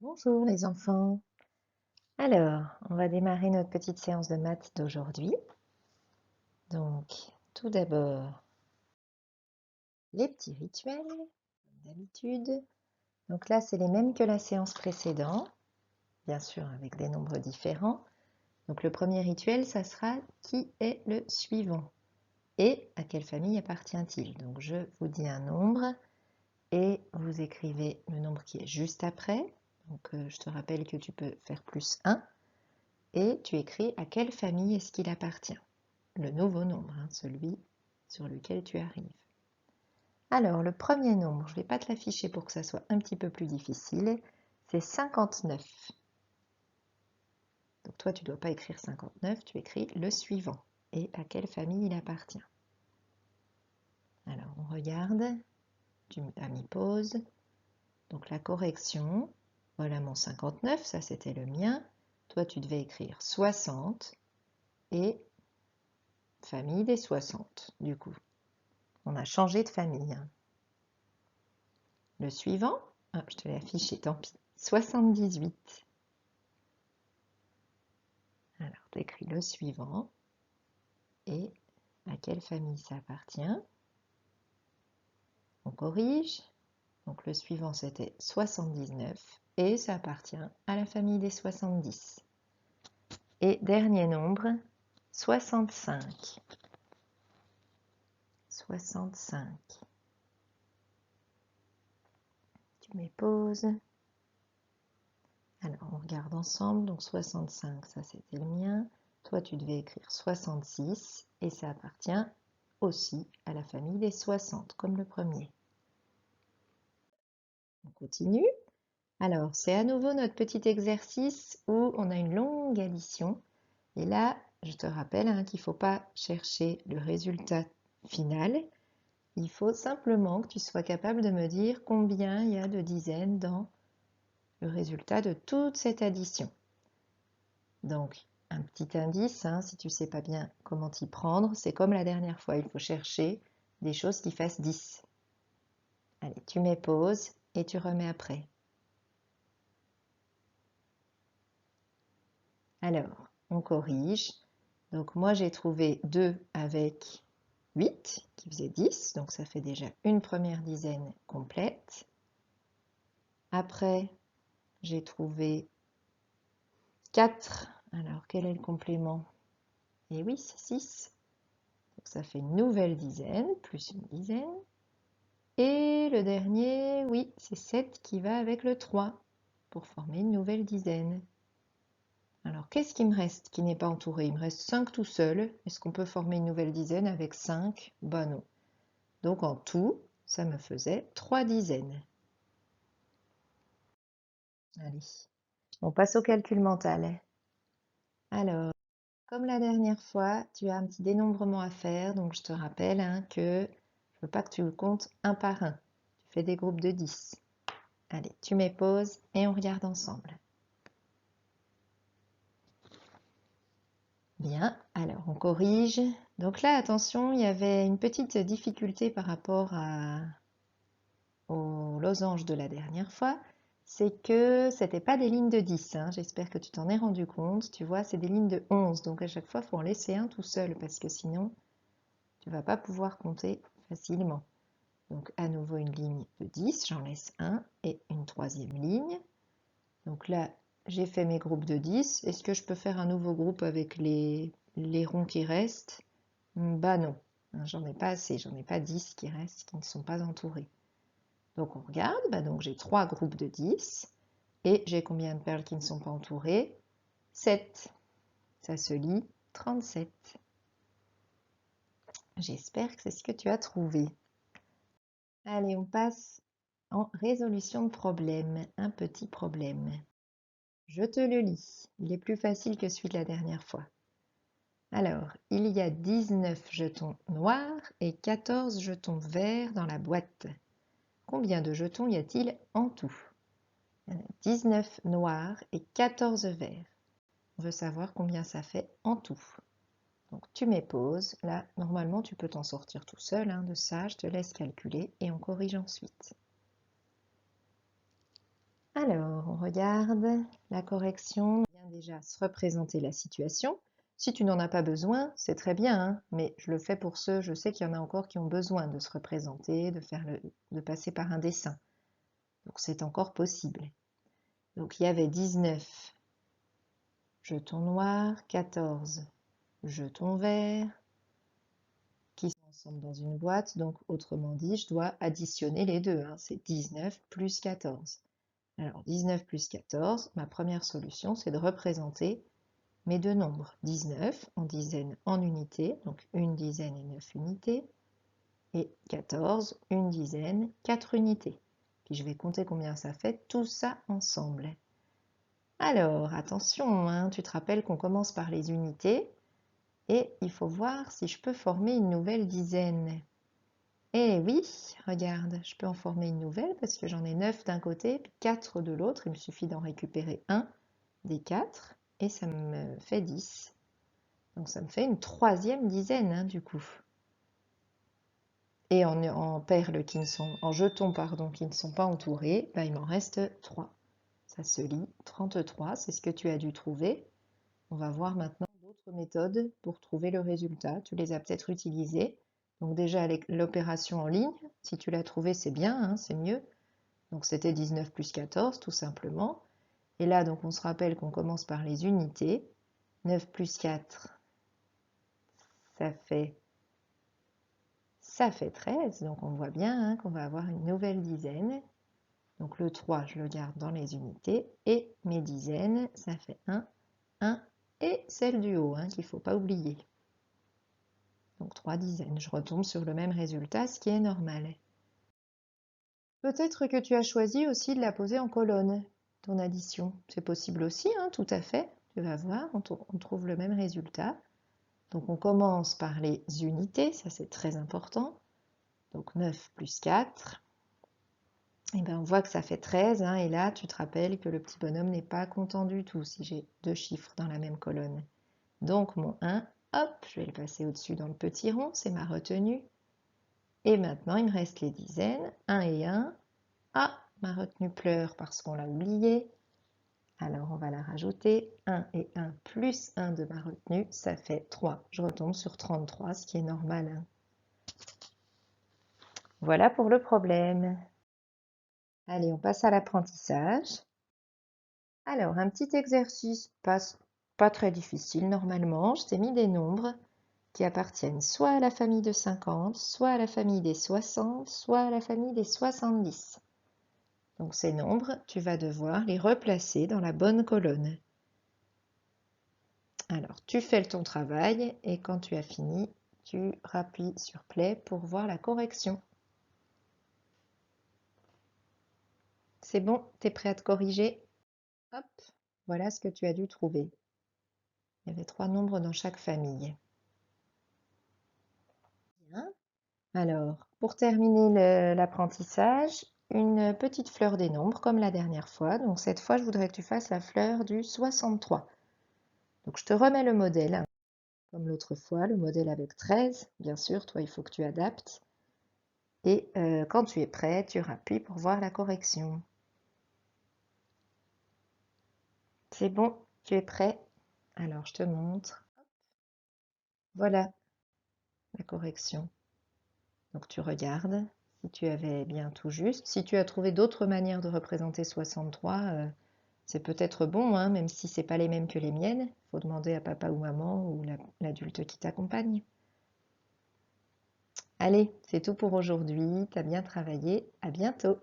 Bonjour les enfants. Alors, on va démarrer notre petite séance de maths d'aujourd'hui. Donc, tout d'abord, les petits rituels, comme d'habitude. Donc là, c'est les mêmes que la séance précédente, bien sûr avec des nombres différents. Donc le premier rituel, ça sera qui est le suivant et à quelle famille appartient-il. Donc je vous dis un nombre et vous écrivez le nombre qui est juste après. Donc je te rappelle que tu peux faire plus 1. Et tu écris à quelle famille est-ce qu'il appartient. Le nouveau nombre, hein, celui sur lequel tu arrives. Alors, le premier nombre, je ne vais pas te l'afficher pour que ça soit un petit peu plus difficile, c'est 59. Donc toi, tu ne dois pas écrire 59, tu écris le suivant et à quelle famille il appartient. Alors, on regarde, tu as mis pause. Donc la correction, voilà mon 59, ça c'était le mien. Toi, tu devais écrire 60 et famille des 60, du coup. On a changé de famille. Le suivant, je te l'ai affiché, tant pis. 78. Alors, tu écris le suivant et à quelle famille ça appartient. On corrige. Donc, le suivant, c'était 79 et ça appartient à la famille des 70. Et dernier nombre, 65. 65. Tu mets pause. Alors, on regarde ensemble. Donc, 65, ça c'était le mien. Toi, tu devais écrire 66 et ça appartient aussi à la famille des 60, comme le premier. On continue. Alors, c'est à nouveau notre petit exercice où on a une longue addition. Et là, je te rappelle hein, qu'il ne faut pas chercher le résultat final. Il faut simplement que tu sois capable de me dire combien il y a de dizaines dans le résultat de toute cette addition. Donc, un petit indice, hein, si tu ne sais pas bien comment t'y prendre, c'est comme la dernière fois, il faut chercher des choses qui fassent 10. Allez, tu mets pause et tu remets après. Alors, on corrige. Donc, moi, j'ai trouvé 2 avec 8, qui faisait 10. Donc, ça fait déjà une première dizaine complète. Après, j'ai trouvé 4. Alors, quel est le complément? Et oui, c'est 6. Donc, ça fait une nouvelle dizaine, plus une dizaine. Et le dernier, oui, c'est 7 qui va avec le 3 pour former une nouvelle dizaine. Alors, qu'est-ce qui me reste qui n'est pas entouré? Il me reste 5 tout seul. Est-ce qu'on peut former une nouvelle dizaine avec 5? Ben non. Donc, en tout, ça me faisait 3 dizaines. Allez, on passe au calcul mental. Alors, comme la dernière fois, tu as un petit dénombrement à faire. Donc, je te rappelle hein, que je ne veux pas que tu le comptes un par un. Tu fais des groupes de 10. Allez, tu mets pause et on regarde ensemble. Bien, alors on corrige. Donc là, attention, il y avait une petite difficulté par rapport au losange de la dernière fois. C'est que ce n'était pas des lignes de 10. Hein. J'espère que tu t'en es rendu compte. Tu vois, c'est des lignes de 11. Donc à chaque fois, il faut en laisser un tout seul parce que sinon, tu ne vas pas pouvoir compter facilement. Donc à nouveau une ligne de 10, j'en laisse un et une troisième ligne. Donc là, j'ai fait mes groupes de 10. Est-ce que je peux faire un nouveau groupe avec les ronds qui restent? Bah non, j'en ai pas assez, j'en ai pas 10 qui restent, qui ne sont pas entourés. Donc on regarde, bah donc j'ai 3 groupes de 10 et j'ai combien de perles qui ne sont pas entourées? 7. Ça se lit 37. J'espère que c'est ce que tu as trouvé. Allez, on passe en résolution de problème, un petit problème. Je te le lis, il est plus facile que celui de la dernière fois. Alors, il y a 19 jetons noirs et 14 jetons verts dans la boîte. Combien de jetons y a-t-il en tout? 19 noirs et 14 verts. On veut savoir combien ça fait en tout. Donc tu mets pause. Là, normalement, tu peux t'en sortir tout seul hein, de ça. Je te laisse calculer et on corrige ensuite. Alors, on regarde la correction. On vient déjà se représenter la situation. Si tu n'en as pas besoin, c'est très bien, hein, mais je le fais pour ceux, je sais qu'il y en a encore qui ont besoin de se représenter, de passer par un dessin. Donc c'est encore possible. Donc il y avait 19 jetons noirs, 14 jetons verts, qui sont ensemble dans une boîte. Donc autrement dit, je dois additionner les deux, hein. C'est 19 plus 14. Alors 19 plus 14, ma première solution, c'est de représenter mes deux nombres. 19 en dizaines en unités, donc une dizaine et 9 unités, et 14, une dizaine, 4 unités. Puis je vais compter combien ça fait, tout ça ensemble. Alors, attention, hein, tu te rappelles qu'on commence par les unités, et il faut voir si je peux former une nouvelle dizaine. Eh oui, regarde, je peux en former une nouvelle parce que j'en ai 9 d'un côté, puis 4 de l'autre. Il me suffit d'en récupérer un des 4 et ça me fait 10. Donc ça me fait une troisième dizaine, hein, du coup. Et en perles en jetons, pardon, qui ne sont pas entourés, ben, il m'en reste 3. Ça se lit 33, c'est ce que tu as dû trouver. On va voir maintenant d'autres méthodes pour trouver le résultat. Tu les as peut-être utilisées. Donc déjà l'opération en ligne, si tu l'as trouvé, c'est bien, hein, c'est mieux. Donc c'était 19 plus 14 tout simplement. Et là, donc on se rappelle qu'on commence par les unités. 9 plus 4, ça fait 13. Donc on voit bien, hein, qu'on va avoir une nouvelle dizaine. Donc le 3, je le garde dans les unités. Et mes dizaines, ça fait 1, 1 et celle du haut, hein, qu'il ne faut pas oublier. Donc 3 dizaines. Je retombe sur le même résultat, ce qui est normal. Peut-être que tu as choisi aussi de la poser en colonne, ton addition. C'est possible aussi, hein, tout à fait. Tu vas voir, on trouve le même résultat. Donc on commence par les unités, ça c'est très important. Donc 9 plus 4. Et bien on voit que ça fait 13, hein, et là tu te rappelles que le petit bonhomme n'est pas content du tout si j'ai deux chiffres dans la même colonne. Donc mon 1, hop, je vais le passer au-dessus dans le petit rond, c'est ma retenue. Et maintenant, il me reste les dizaines, 1 et 1. Ah, ma retenue pleure parce qu'on l'a oubliée. Alors, on va la rajouter. 1 et 1 plus 1 de ma retenue, ça fait 3. Je retombe sur 33, ce qui est normal, hein. Voilà pour le problème. Allez, on passe à l'apprentissage. Alors, un petit exercice, pas très difficile normalement. Je t'ai mis des nombres qui appartiennent soit à la famille de 50, soit à la famille des 60, soit à la famille des 70. Donc ces nombres, tu vas devoir les replacer dans la bonne colonne. Alors, tu fais ton travail et quand tu as fini, tu rappuies sur Play pour voir la correction. C'est bon, tu es prêt à te corriger? Hop, voilà ce que tu as dû trouver. Il y avait 3 nombres dans chaque famille. Bien. Alors, pour terminer l'apprentissage, une petite fleur des nombres comme la dernière fois. Donc cette fois, je voudrais que tu fasses la fleur du 63. Donc je te remets le modèle, hein, comme l'autre fois, le modèle avec 13. Bien sûr, toi, il faut que tu adaptes. Et quand tu es prêt, tu rappuies pour voir la correction. C'est bon, tu es prêt? Alors, je te montre. Voilà la correction. Donc, tu regardes si tu avais bien tout juste. Si tu as trouvé d'autres manières de représenter 63, c'est peut-être bon, hein, même si ce n'est pas les mêmes que les miennes. Il faut demander à papa ou maman ou l'adulte qui t'accompagne. Allez, c'est tout pour aujourd'hui. Tu as bien travaillé. À bientôt.